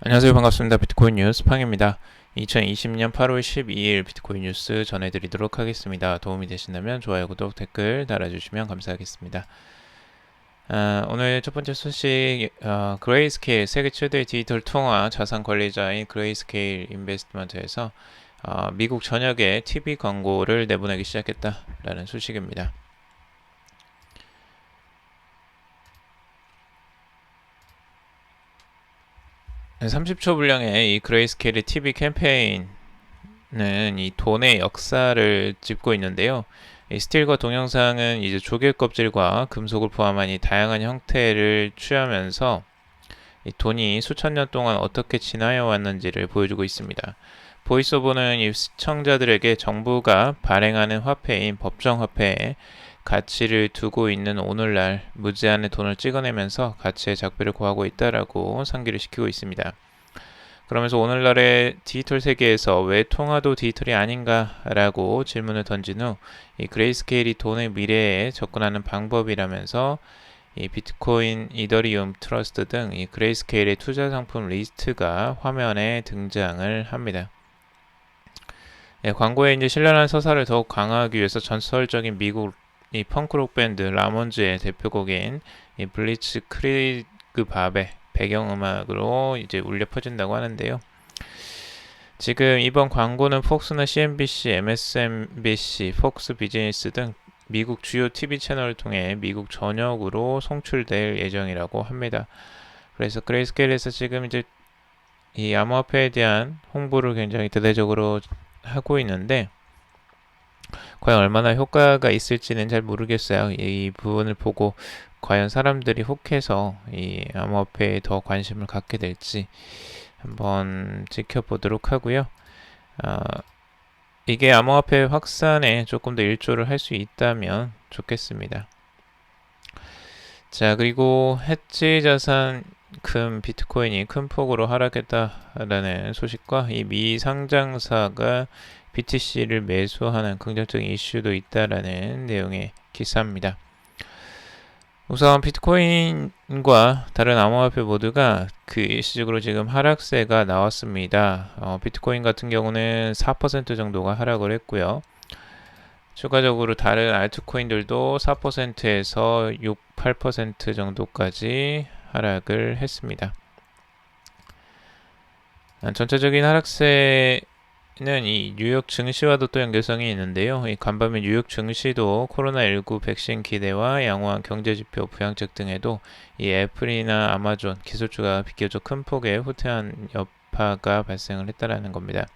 안녕하세요. 반갑습니다. 비트코인 뉴스 팡입니다. 2020년 8월 12일 비트코인 뉴스 전해드리도록 하겠습니다. 도움이 되신다면 좋아요, 구독, 댓글 달아주시면 감사하겠습니다. 오늘 첫 번째 소식, 그레이스케일 세계 최대 디지털 통화 자산 관리자인 그레이스케일 인베스트먼트에서 미국 전역에 TV 광고를 내보내기 시작했다라는 소식입니다. 30초 분량의 이 그레이스케일의 TV 캠페인은 이 돈의 역사를 짚고 있는데요. 이 스틸과 동영상은 이제 조개 껍질과 금속을 포함한 이 다양한 형태를 취하면서 이 돈이 수천 년 동안 어떻게 진화해 왔는지를 보여주고 있습니다. 보이스오버는 이 시청자들에게 정부가 발행하는 화폐인 법정화폐에 가치를 두고 있는 오늘날 무제한의 돈을 찍어내면서 가치의 작별을 구하고 있다라고 상기를 시키고 있습니다. 그러면서 오늘날의 디지털 세계에서 왜 통화도 디지털이 아닌가라고 질문을 던진 후 이 그레이스케일이 돈의 미래에 접근하는 방법이라면서 이 비트코인, 이더리움, 트러스트 등 이 그레이스케일의 투자 상품 리스트가 화면에 등장을 합니다. 광고에 이제 신랄한 서사를 더욱 강화하기 위해서 전설적인 미국 이 펑크록 밴드 라몬즈의 대표곡인 이 블리츠 크리그 밥의 배경음악으로 이제 울려 퍼진다고 하는데요. 지금 이번 광고는 폭스나 CNBC, MSNBC, 폭스 비즈니스 등 미국 주요 TV 채널을 통해 미국 전역으로 송출될 예정이라고 합니다. 그래서 그레이스케일에서 지금 이제 이 암호화폐에 대한 홍보를 굉장히 대대적으로 하고 있는데 과연 얼마나 효과가 있을지는 잘 모르겠어요. 이 부분을 보고 과연 사람들이 혹해서 이 암호화폐에 더 관심을 갖게 될지 한번 지켜보도록 하고요. 이게 암호화폐 확산에 조금 더 일조를 할 수 있다면 좋겠습니다. 자, 그리고 해지 자산 금 비트코인이 큰 폭으로 하락했다라는 소식과 이 미 상장사가 BTC를 매수하는 긍정적인 이슈도 있다라는 내용의 기사입니다. 우선 비트코인과 다른 암호화폐 모두가 그 일시적으로 지금 하락세가 나왔습니다. 비트코인 같은 경우는 4% 정도가 하락을 했고요. 추가적으로 다른 알트코인들도 4%에서 6, 8% 정도까지 하락을 했습니다. 전체적인 하락세는 이 뉴욕 증시와도 또 연결성이 있는데요. 이 간밤에 뉴욕 증시도 코로나19 백신 기대와 양호한 경제지표 부양책 등에도 이 애플이나 아마존 기술주가 비교적 큰 폭의 후퇴한 여파가 발생을 했다라는 겁니다.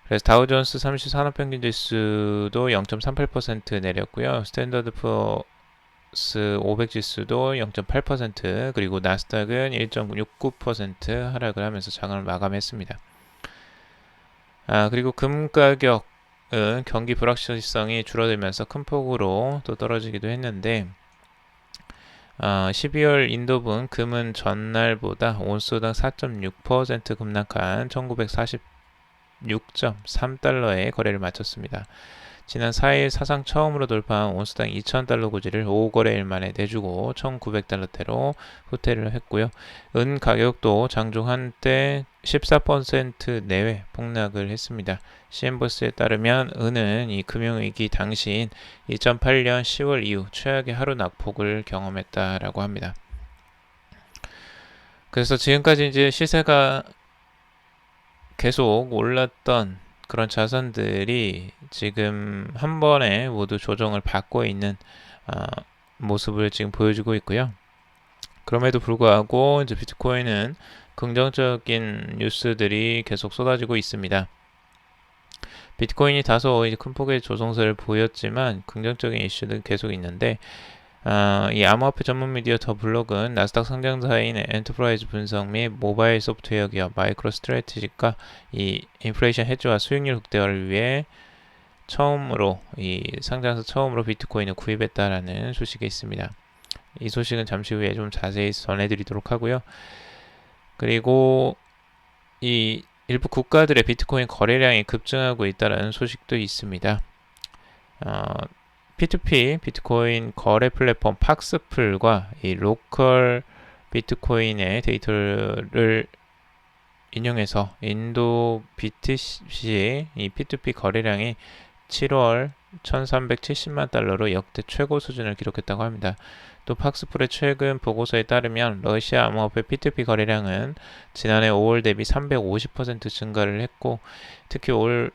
그래서 다우존스 30 산업평균 지수도 0.38% 내렸고요. 스탠더드 푸어스 500 지수도 0.8% 그리고 나스닥은 1.69% 하락을 하면서 장을 마감했습니다. 그리고 금 가격은 경기 불확실성이 줄어들면서 큰 폭으로 또 떨어지기도 했는데 12월 인도분 금은 전날보다 온수당 4.6% 급락한 1946.3달러에 거래를 마쳤습니다. 지난 4일 사상 처음으로 돌파한 온수당 2,000달러 고지를 5거래일 만에 내주고 1,900달러대로 후퇴를 했고요. 은 가격도 장중 한때 14% 내외 폭락을 했습니다. CNBC에 따르면 은은 이 금융위기 당시인 2008년 10월 이후 최악의 하루 낙폭을 경험했다라고 합니다. 그래서 지금까지 이제 시세가 계속 올랐던 그런 자산들이 지금 한 번에 모두 조정을 받고 있는 모습을 지금 보여주고 있고요. 그럼에도 불구하고 이제 비트코인은 긍정적인 뉴스들이 계속 쏟아지고 있습니다. 비트코인이 다소 이제 큰 폭의 조정세를 보였지만 긍정적인 이슈는 계속 있는데 이 암호화폐 전문 미디어 더 블록은 나스닥 상장사인 엔터프라이즈 분석 및 모바일 소프트웨어 기업 마이크로 스트래티지가 이 인플레이션 헤지와 수익률 극대화를 위해 상장사 처음으로 비트코인을 구입했다라는 소식이 있습니다. 이 소식은 잠시 후에 좀 자세히 전해드리도록 하고요. 그리고 이 일부 국가들의 비트코인 거래량이 급증하고 있다는 소식도 있습니다. P2P 비트코인 거래 플랫폼 팍스풀과 이 로컬 비트코인의 데이터를 인용해서 인도 BTC 이 P2P 거래량이 7월 1370만 달러로 역대 최고 수준을 기록했다고 합니다. 또 팍스풀의 최근 보고서에 따르면 러시아 암호화폐 P2P 거래량은 지난해 5월 대비 350% 증가를 했고 특히 올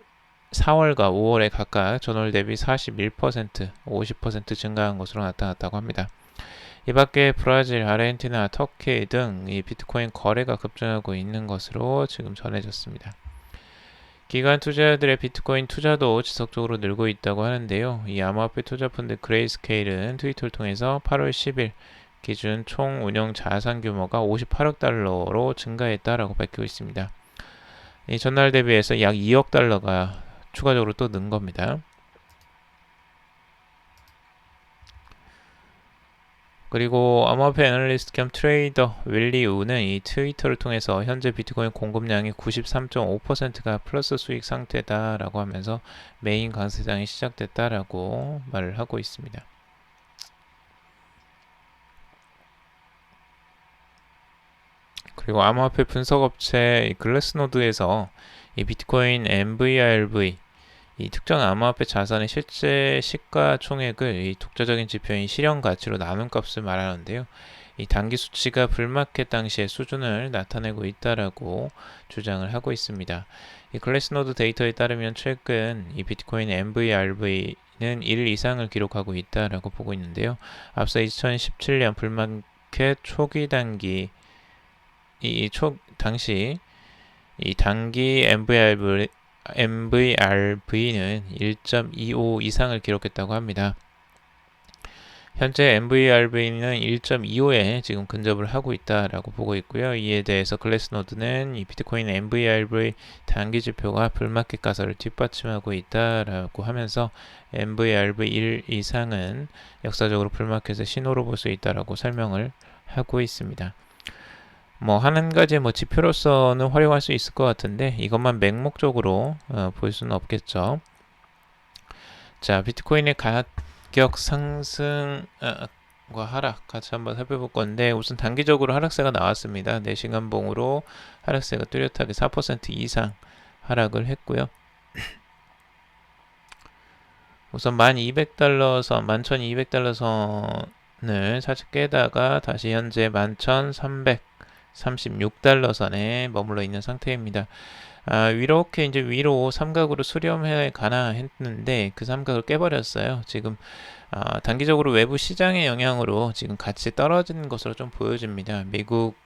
4월과 5월에 각각 전월 대비 41%, 50% 증가한 것으로 나타났다고 합니다. 이 밖에 브라질, 아르헨티나, 터키 등 이 비트코인 거래가 급증하고 있는 것으로 지금 전해졌습니다. 기관 투자자들의 비트코인 투자도 지속적으로 늘고 있다고 하는데요. 이 암호화폐 투자펀드 그레이스케일은 트위터를 통해서 8월 10일 기준 총 운영 자산 규모가 58억 달러로 증가했다라고 밝히고 있습니다. 이 전날 대비해서 약 2억 달러가 추가적으로 또 는 겁니다. 그리고 암호화폐 애널리스트 겸 트레이더 윌리 우는 이 트위터를 통해서 현재 비트코인 공급량이 93.5%가 플러스 수익 상태다라고 하면서 메인 강세장이 시작됐다라고 말을 하고 있습니다. 그리고 암호화폐 분석업체 글래스노드에서 이 비트코인 MVRV 이 특정 암호화폐 자산의 실제 시가총액을 이 독자적인 지표인 실현 가치로 나눈 값을 말하는데요. 이 단기 수치가 불마켓 당시의 수준을 나타내고 있다라고 주장을 하고 있습니다. 이 클래스노드 데이터에 따르면 최근 이 비트코인 MVRV는 1 이상을 기록하고 있다라고 보고 있는데요. 앞서 2017년 불마켓 초기 단기 당시 이 단기 MVRV는 1.25 이상을 기록했다고 합니다. 현재 MVRV는 1.25에 지금 근접을 하고 있다라고 보고 있고요. 이에 대해서 글래스노드는 이 비트코인 MVRV 단기 지표가 불마켓 가설을 뒷받침하고 있다라고 하면서 MVRV 1 이상은 역사적으로 불마켓의 신호로 볼 수 있다라고 설명을 하고 있습니다. 한 가지 지표로서는 활용할 수 있을 것 같은데 이것만 맹목적으로 볼 수는 없겠죠. 자, 비트코인의 가격 상승과 하락 같이 한번 살펴볼 건데 우선 단기적으로 하락세가 나왔습니다. 4시간 봉으로 하락세가 뚜렷하게 4% 이상 하락을 했고요. 우선 1200달러 선, 11,200달러 선을 살짝 깨다가 다시 현재 11,336달러 선에 머물러 있는 상태입니다. 이렇게 이제 위로 삼각으로 수렴해 가나 했는데 그 삼각을 깨버렸어요. 지금 단기적으로 외부 시장의 영향으로 지금 같이 떨어지는 것으로 좀 보여집니다. 미국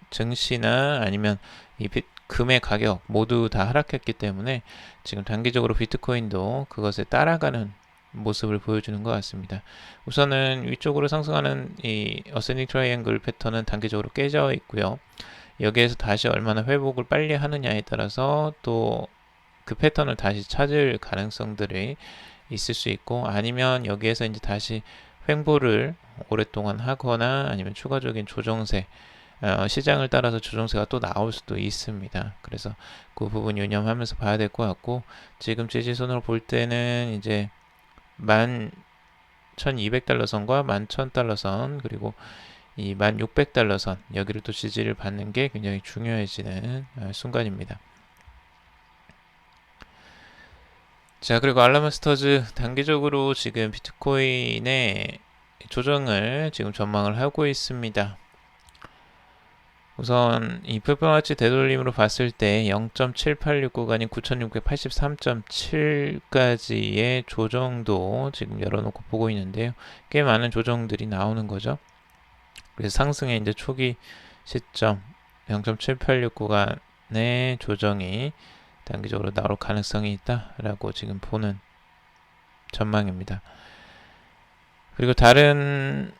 증시나 아니면 금의 가격 모두 다 하락했기 때문에 지금 단기적으로 비트코인도 그것에 따라가는 모습을 보여주는 것 같습니다. 우선은 위쪽으로 상승하는 이 어센딩 트라이앵글 패턴은 단기적으로 깨져 있고요. 여기에서 다시 얼마나 회복을 빨리 하느냐에 따라서 또 그 패턴을 다시 찾을 가능성들이 있을 수 있고 아니면 여기에서 이제 다시 횡보를 오랫동안 하거나 아니면 추가적인 조정세 시장을 따라서 조정세가 또 나올 수도 있습니다. 그래서 그 부분 유념하면서 봐야 될 것 같고 지금 지지선으로 볼 때는 이제 11,200달러 선과 11,000달러 선 그리고 이 1,600달러 선 여기를 또 지지를 받는 게 굉장히 중요해지는 순간입니다. 자, 그리고 알라마스터즈 단기적으로 지금 비트코인의 조정을 지금 전망을 하고 있습니다. 우선 이 피보나치 되돌림으로 봤을 때 0.786 구간인 9,683.7까지의 조정도 지금 열어놓고 보고 있는데요. 꽤 많은 조정들이 나오는 거죠. 그래서 상승의 이제 초기 시점 0.786 구간의 조정이 단기적으로 나올 가능성이 있다라고 지금 보는 전망입니다. 그리고 다른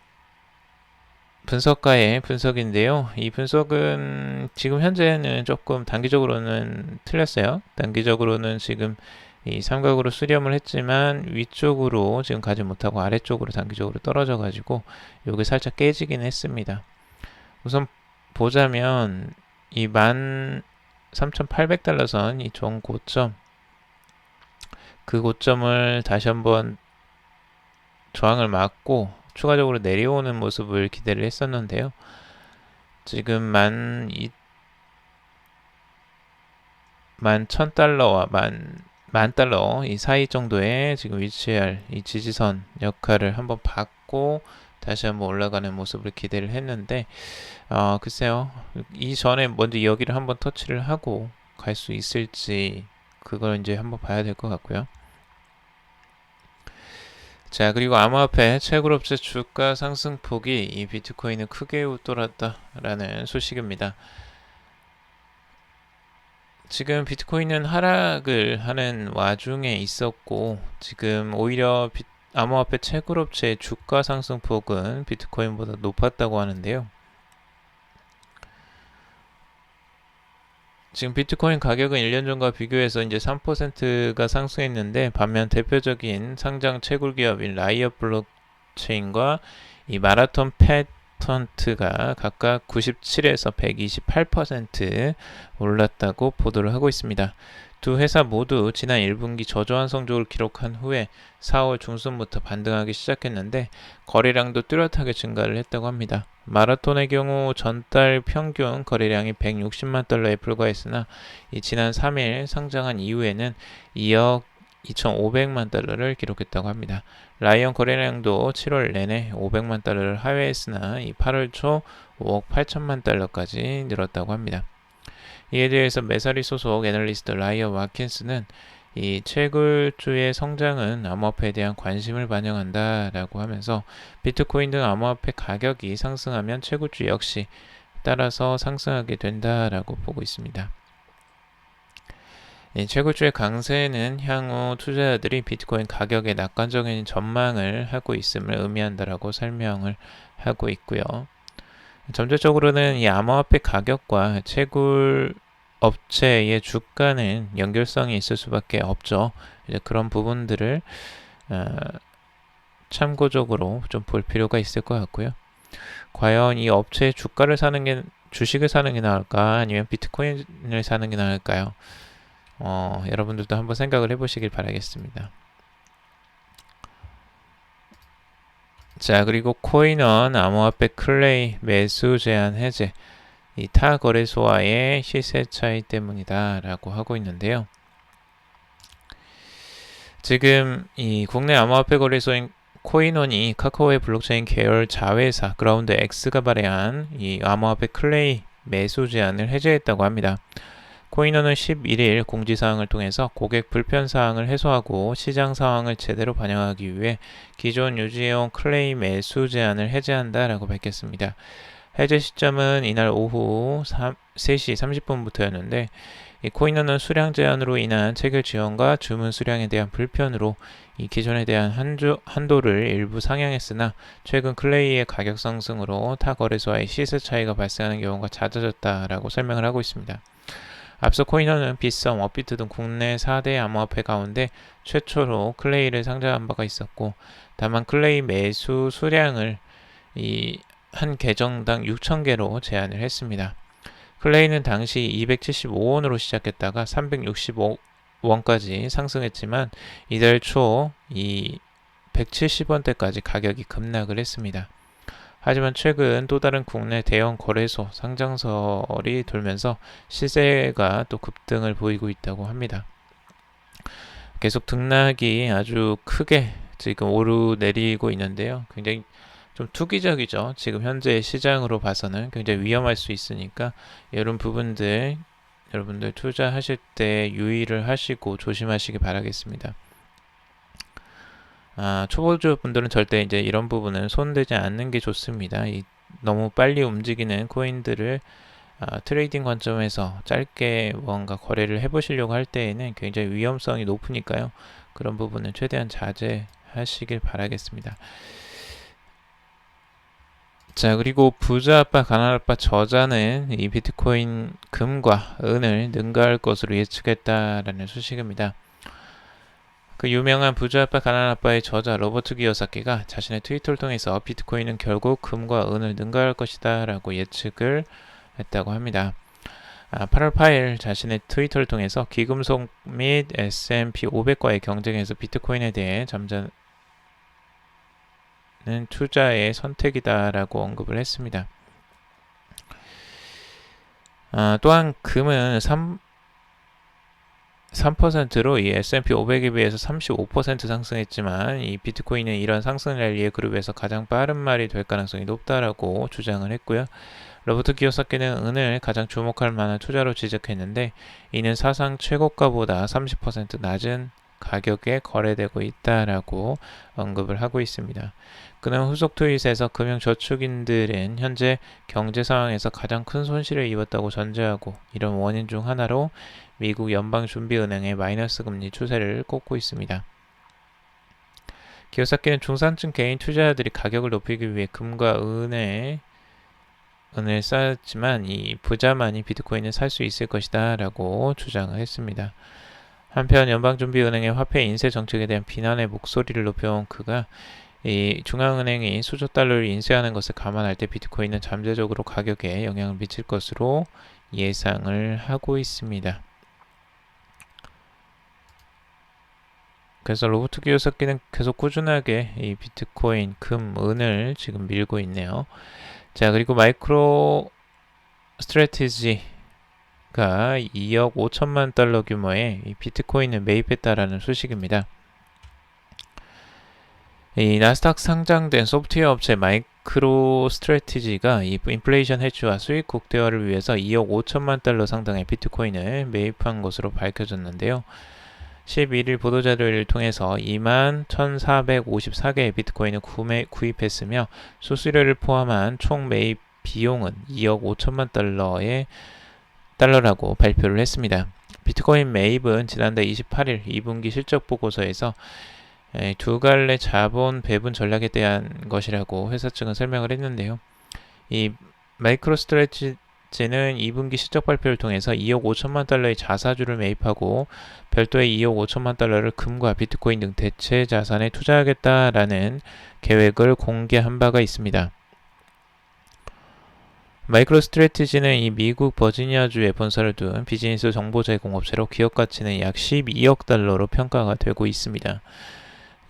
분석가의 분석인데요. 이 분석은 지금 현재는 조금 단기적으로는 틀렸어요. 단기적으로는 지금 이 삼각으로 수렴을 했지만 위쪽으로 지금 가지 못하고 아래쪽으로 단기적으로 떨어져 가지고 여기 살짝 깨지긴 했습니다. 우선 보자면 이 13,800달러 선 이 전 고점 그 고점을 다시 한번 저항을 맞고 추가적으로 내려오는 모습을 기대를 했었는데요. 지금 11,000달러와 만 달러 이 사이 정도에 지금 위치할 이 지지선 역할을 한번 받고 다시 한번 올라가는 모습을 기대를 했는데 글쎄요. 이전에 먼저 여기를 한번 터치를 하고 갈 수 있을지 그걸 이제 한번 봐야 될 것 같고요. 자, 그리고 암호화폐 채굴업체 주가 상승폭이 이 비트코인을 크게 웃돌았다라는 소식입니다. 지금 비트코인은 하락을 하는 와중에 있었고 지금 오히려 암호화폐 채굴업체의 주가 상승폭은 비트코인보다 높았다고 하는데요. 지금 비트코인 가격은 1년 전과 비교해서 이제 3%가 상승했는데 반면 대표적인 상장 채굴 기업인 라이엇 블록체인과 이 마라톤 패턴트가 각각 97에서 128% 올랐다고 보도를 하고 있습니다. 두 회사 모두 지난 1분기 저조한 성적을 기록한 후에 4월 중순부터 반등하기 시작했는데 거래량도 뚜렷하게 증가를 했다고 합니다. 마라톤의 경우 전달 평균 거래량이 160만 달러에 불과했으나 지난 3일 상장한 이후에는 2억 2,500만 달러를 기록했다고 합니다. 라이언 거래량도 7월 내내 500만 달러를 하회했으나 8월 초 5억 8천만 달러까지 늘었다고 합니다. 이에 대해서 메사리 소속 애널리스트 라이언 와킨스는 이 채굴주의 성장은 암호화폐에 대한 관심을 반영한다라고 하면서 비트코인 등 암호화폐 가격이 상승하면 채굴주 역시 따라서 상승하게 된다라고 보고 있습니다. 채굴주의 강세는 향후 투자자들이 비트코인 가격에 낙관적인 전망을 하고 있음을 의미한다라고 설명을 하고 있고요. 전체적으로는 이 암호화폐 가격과 채굴 업체의 주가는 연결성이 있을 수밖에 없죠. 이제 그런 부분들을 참고적으로 좀 볼 필요가 있을 것 같고요. 과연 이 업체의 주가를 사는 게 주식을 사는 게 나을까 아니면 비트코인을 사는 게 나을까요? 여러분들도 한번 생각을 해보시길 바라겠습니다. 자, 그리고 코인원 암호화폐 클레이 매수 제한 해제 이 타 거래소와의 시세 차이 때문이다 라고 하고 있는데요. 지금 이 국내 암호화폐 거래소인 코인원이 카카오의 블록체인 계열 자회사 그라운드 X가 발행한 이 암호화폐 클레이 매수 제한을 해제했다고 합니다. 코인원은 11일 공지사항을 통해서 고객 불편사항을 해소하고 시장 상황을 제대로 반영하기 위해 기존 유지해온 클레이 매수 제한을 해제한다라고 밝혔습니다. 해제 시점은 이날 오후 3시 30분부터였는데 이 코인원은 수량 제한으로 인한 체결 지원과 주문 수량에 대한 불편으로 이 기존에 대한 한도를 일부 상향했으나 최근 클레이의 가격 상승으로 타 거래소와의 시세 차이가 발생하는 경우가 잦아졌다라고 설명을 하고 있습니다. 앞서 코인원은 빗썸, 업비트 등 국내 4대 암호화폐 가운데 최초로 클레이를 상장한 바가 있었고 다만 클레이 매수 수량을 한 계정당 6,000개로 제한을 했습니다. 클레이는 당시 275원으로 시작했다가 365원까지 상승했지만 이달 초 170원대까지 가격이 급락을 했습니다. 하지만 최근 또 다른 국내 대형 거래소 상장설이 돌면서 시세가 또 급등을 보이고 있다고 합니다. 계속 등락이 아주 크게 지금 오르내리고 있는데요. 굉장히 좀 투기적이죠. 지금 현재 시장으로 봐서는 굉장히 위험할 수 있으니까 이런 부분들 여러분들 투자하실 때 유의를 하시고 조심하시기 바라겠습니다. 초보자분들은 절대 이제 이런 부분은 손대지 않는 게 좋습니다. 너무 빨리 움직이는 코인들을 트레이딩 관점에서 짧게 뭔가 거래를 해보시려고 할 때에는 굉장히 위험성이 높으니까요. 그런 부분은 최대한 자제하시길 바라겠습니다. 자, 그리고 부자 아빠, 가난 아빠 저자는 이 비트코인 금과 은을 능가할 것으로 예측했다라는 소식입니다. 그 유명한 부자 아빠, 가난 아빠의 저자 로버트 기요사키가 자신의 트위터를 통해서 비트코인은 결국 금과 은을 능가할 것이다 라고 예측을 했다고 합니다. 8월 8일 자신의 트위터를 통해서 기금속 및 S&P 500과의 경쟁에서 비트코인에 대해 잠자는 투자의 선택이다라고 언급을 했습니다. 또한 금은 3%로 이 S&P 500에 비해서 35% 상승했지만 이 비트코인은 이런 상승 랠리의 그룹에서 가장 빠른 말이 될 가능성이 높다라고 주장을 했고요. 로버트 키요사키는 은을 가장 주목할 만한 투자로 지적했는데 이는 사상 최고가보다 30% 낮은 가격에 거래되고 있다라고 언급을 하고 있습니다. 그는 후속 트윗에서 금융저축인들은 현재 경제 상황에서 가장 큰 손실을 입었다고 전제하고 이런 원인 중 하나로 미국 연방준비은행의 마이너스 금리 추세를 꼽고 있습니다. 기요사키는 중산층 개인 투자자들이 가격을 높이기 위해 금과 은을 쌓았지만 이 부자만이 비트코인을 살 수 있을 것이다 라고 주장을 했습니다. 한편 연방준비은행의 화폐 인쇄 정책에 대한 비난의 목소리를 높여온 그가 이 중앙은행이 수조 달러를 인쇄하는 것을 감안할 때 비트코인은 잠재적으로 가격에 영향을 미칠 것으로 예상을 하고 있습니다. 그래서 로버트 키요사키는 계속 꾸준하게 이 비트코인, 금, 은을 지금 밀고 있네요. 자, 그리고 마이크로 스트래티지가 2억 5천만 달러 규모의 이 비트코인을 매입했다라는 소식입니다. 이 나스닥 상장된 소프트웨어 업체 마이크로 스트래티지가 이 인플레이션 해지와 수익 극대화를 위해서 2억 5천만 달러 상당의 비트코인을 매입한 것으로 밝혀졌는데요. 11일 보도자료를 통해서 21,454개의 비트코인을 구입했으며 수수료를 포함한 총 매입 비용은 2억 5천만 달러라고 발표를 했습니다. 비트코인 매입은 지난달 28일 2분기 실적 보고서에서 두 갈래 자본 배분 전략에 대한 것이라고 회사 측은 설명을 했는데요. 이 마이크로 스트래티지는 2분기 실적 발표를 통해서 2억 5천만 달러의 자사주를 매입하고 별도의 2억 5천만 달러를 금과 비트코인 등 대체 자산에 투자하겠다라는 계획을 공개한 바가 있습니다. 마이크로 스트래티지는 이 미국 버지니아주에 본사를 둔 비즈니스 정보 제공 업체로 기업 가치는 약 12억 달러로 평가가 되고 있습니다.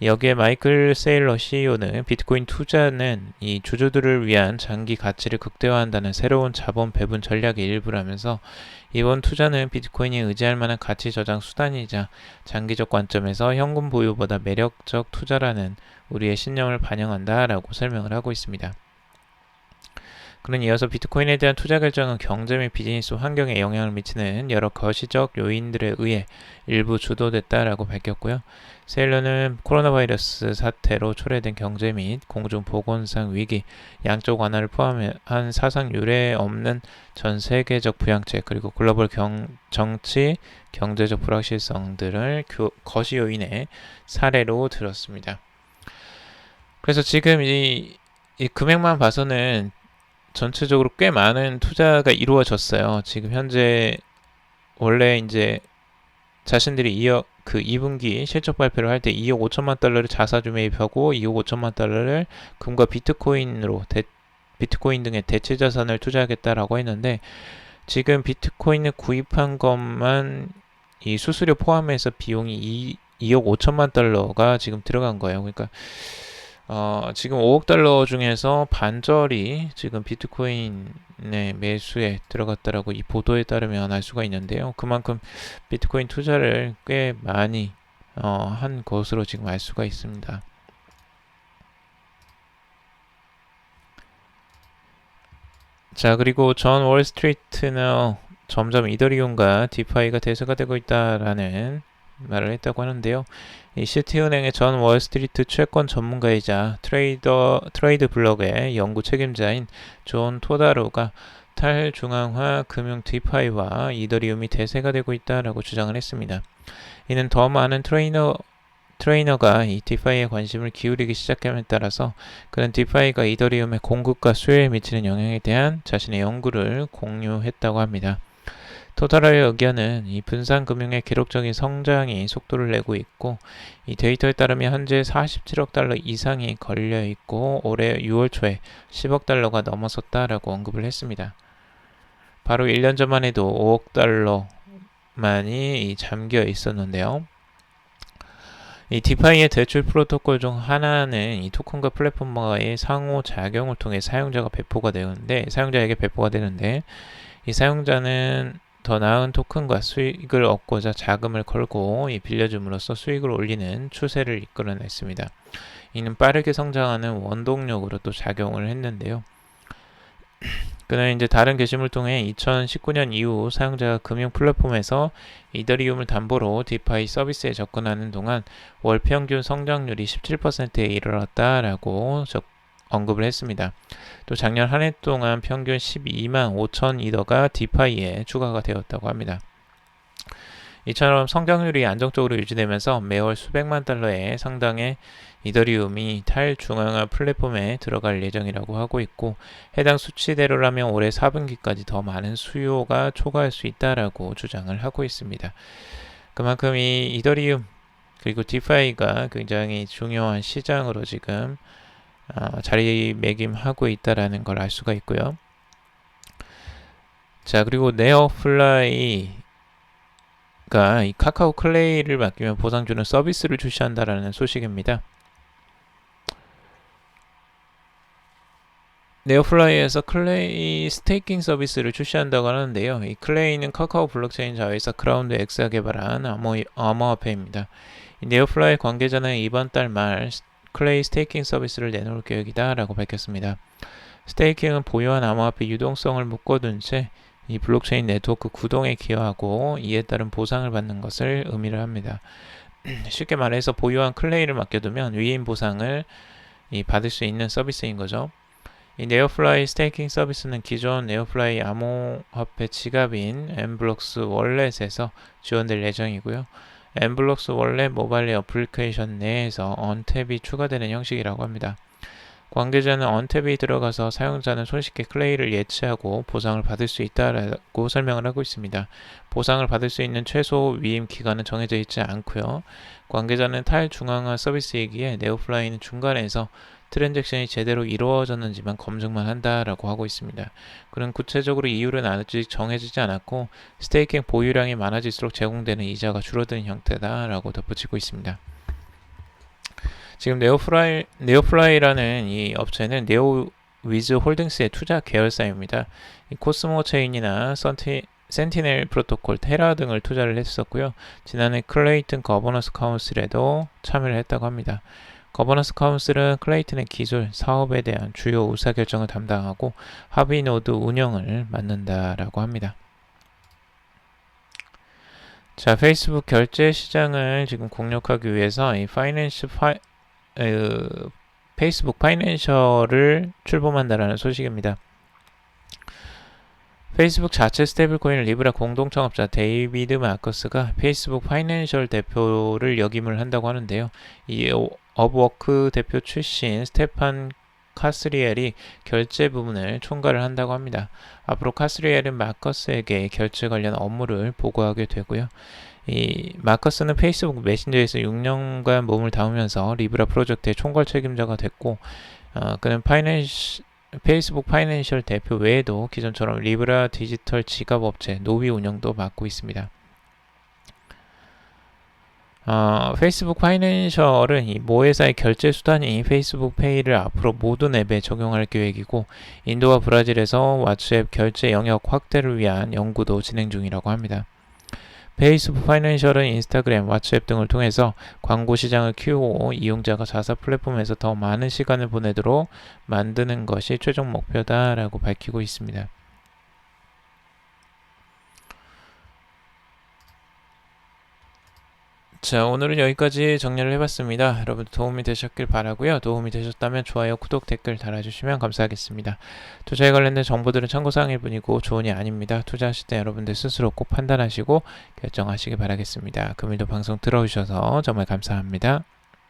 여기에 마이클 세일러 CEO는 비트코인 투자는 이 주주들을 위한 장기 가치를 극대화한다는 새로운 자본 배분 전략의 일부라면서 이번 투자는 비트코인이 의지할 만한 가치 저장 수단이자 장기적 관점에서 현금 보유보다 매력적 투자라는 우리의 신념을 반영한다라고 설명을 하고 있습니다. 그는 이어서 비트코인에 대한 투자 결정은 경제 및 비즈니스 환경에 영향을 미치는 여러 거시적 요인들에 의해 일부 주도됐다라고 밝혔고요. 세일러는 코로나 바이러스 사태로 초래된 경제 및 공중보건상 위기, 양적 완화를 포함한 사상 유례 없는 전 세계적 부양책, 그리고 글로벌 정치, 경제적 불확실성 등을 거시 요인의 사례로 들었습니다. 그래서 지금 이 금액만 봐서는 전체적으로 꽤 많은 투자가 이루어졌어요. 지금 현재 원래 이제 자신들이 2분기 실적 발표를 할 때 2억 5천만 달러를 자사주 매입하고 2억 5천만 달러를 금과 비트코인 등의 대체 자산을 투자하겠다라고 했는데 지금 비트코인을 구입한 것만 이 수수료 포함해서 비용이 2억 5천만 달러가 지금 들어간 거예요. 그러니까 지금 5억 달러 중에서 반절이 지금 비트코인의 매수에 들어갔다라고 이 보도에 따르면 알 수가 있는데요. 그만큼 비트코인 투자를 꽤 많이 한 것으로 지금 알 수가 있습니다. 자, 그리고 전 월스트리트는 점점 이더리움과 디파이가 대세가 되고 있다라는 말을 했다고 하는데요. 이 시티은행의 전 월스트리트 채권 전문가이자 트레이드 블럭의 연구 책임자인 존 토다로가 탈중앙화 금융 디파이와 이더리움이 대세가 되고 있다라고 주장을 했습니다. 이는 더 많은 트레이너가 이 디파이에 관심을 기울이기 시작함에 따라서 그는 디파이가 이더리움의 공급과 수요에 미치는 영향에 대한 자신의 연구를 공유했다고 합니다. 토다라의 의견은 이 분산금융의 기록적인 성장이 속도를 내고 있고 이 데이터에 따르면 현재 47억 달러 이상이 걸려 있고 올해 6월 초에 10억 달러가 넘어섰다라고 언급을 했습니다. 바로 1년 전만 해도 5억 달러만이 잠겨 있었는데요. 이 디파이의 대출 프로토콜 중 하나는 이 토큰과 플랫폼과의 상호작용을 통해 사용자에게 배포가 되는데 이 사용자는 더 나은 토큰과 수익을 얻고자 자금을 걸고 빌려줌으로써 수익을 올리는 추세를 이끌어냈습니다. 이는 빠르게 성장하는 원동력으로 또 작용을 했는데요. 그는 이제 다른 게시물을 통해 2019년 이후 사용자가 금융 플랫폼에서 이더리움을 담보로 디파이 서비스에 접근하는 동안 월 평균 성장률이 17%에 이르렀다라고 언급을 했습니다. 또 작년 한 해 동안 평균 12만 5천 이더가 디파이에 추가가 되었다고 합니다. 이처럼 성장률이 안정적으로 유지되면서 매월 수백만 달러의 상당의 이더리움이 탈중앙화 플랫폼에 들어갈 예정이라고 하고 있고, 해당 수치대로라면 올해 4분기까지 더 많은 수요가 초과할 수 있다라고 주장을 하고 있습니다. 그만큼 이 이더리움 그리고 디파이가 굉장히 중요한 시장으로 지금 자리매김하고 있다라는 걸 알 수가 있고요. 자, 그리고 네오플라이가 이 카카오 클레이를 맡기면 보상주는 서비스를 출시한다라는 소식입니다. 네오플라이에서 클레이 스테이킹 서비스를 출시한다고 하는데요. 이 클레이는 카카오 블록체인 자회사 크라운드 X가 개발한 암호화폐입니다. 이 네오플라이 관계자는 이번 달 말 클레이 스테이킹 서비스를 내놓을 계획이다 라고 밝혔습니다. 스테이킹은 보유한 암호화폐 유동성을 묶어둔 채 이 블록체인 네트워크 구동에 기여하고 이에 따른 보상을 받는 것을 의미를 합니다. 쉽게 말해서 보유한 클레이를 맡겨두면 위임 보상을 받을 수 있는 서비스인 거죠. 이 네오플라이 스테이킹 서비스는 기존 네오플라이 암호화폐 지갑인 엠블록스 월렛에서 지원될 예정이고요. 엠블록스 월렛 모바일 어플리케이션 내에서 언탭이 추가되는 형식이라고 합니다. 관계자는 언탭이 들어가서 사용자는 손쉽게 클레이를 예치하고 보상을 받을 수 있다라고 설명을 하고 있습니다. 보상을 받을 수 있는 최소 위임 기간은 정해져 있지 않고요. 관계자는 탈중앙화 서비스이기에 네오플라이는 중간에서 트랜잭션이 제대로 이루어졌는지만 검증만 한다라고 하고 있습니다. 그는 구체적으로 이유는 아직 정해지지 않았고 스테이킹 보유량이 많아질수록 제공되는 이자가 줄어드는 형태다라고 덧붙이고 있습니다. 지금 네오플라이라는 이 업체는 네오위즈 홀딩스의 투자 계열사입니다. 이 코스모 체인이나 센티넬 프로토콜, 테라 등을 투자를 했었고요. 지난해 클레이튼 거버넌스 카운슬에도 참여를 했다고 합니다. 거버넌스 카운슬은 클레이튼의 기술, 사업에 대한 주요 의사결정을 담당하고 하비노드 운영을 맡는다라고 합니다. 자, 페이스북 결제 시장을 지금 공략하기 위해서 이 페이스북 파이낸셜을 출범한다라는 소식입니다. 페이스북 자체 스테이블코인 리브라 공동창업자 데이비드 마커스가 페이스북 파이낸셜 대표를 역임을 한다고 하는데요. 이 업워크 대표 출신 스테판 카스리엘이 결제 부분을 총괄을 한다고 합니다. 앞으로 카스리엘은 마커스에게 결제 관련 업무를 보고하게 되고요. 이 마커스는 페이스북 메신저에서 6년간 몸을 담으면서 리브라 프로젝트의 총괄 책임자가 됐고, 그는 페이스북 파이낸셜 대표 외에도 기존처럼 리브라 디지털 지갑 업체 노비 운영도 맡고 있습니다. 페이스북 파이낸셜은 이 모회사의 결제 수단이 페이스북 페이를 앞으로 모든 앱에 적용할 계획이고, 인도와 브라질에서 왓츠앱 결제 영역 확대를 위한 연구도 진행 중이라고 합니다. 페이스북 파이낸셜은 인스타그램, 왓츠앱 등을 통해서 광고 시장을 키우고 이용자가 자사 플랫폼에서 더 많은 시간을 보내도록 만드는 것이 최종 목표다라고 밝히고 있습니다. 자, 오늘은 여기까지 정리를 해봤습니다. 여러분 도움이 되셨길 바라고요. 도움이 되셨다면 좋아요, 구독, 댓글 달아주시면 감사하겠습니다. 투자에 관련된 정보들은 참고사항일 뿐이고 조언이 아닙니다. 투자하실 때 여러분들 스스로 꼭 판단하시고 결정하시기 바라겠습니다. 금일도 방송 들어주셔서 정말 감사합니다.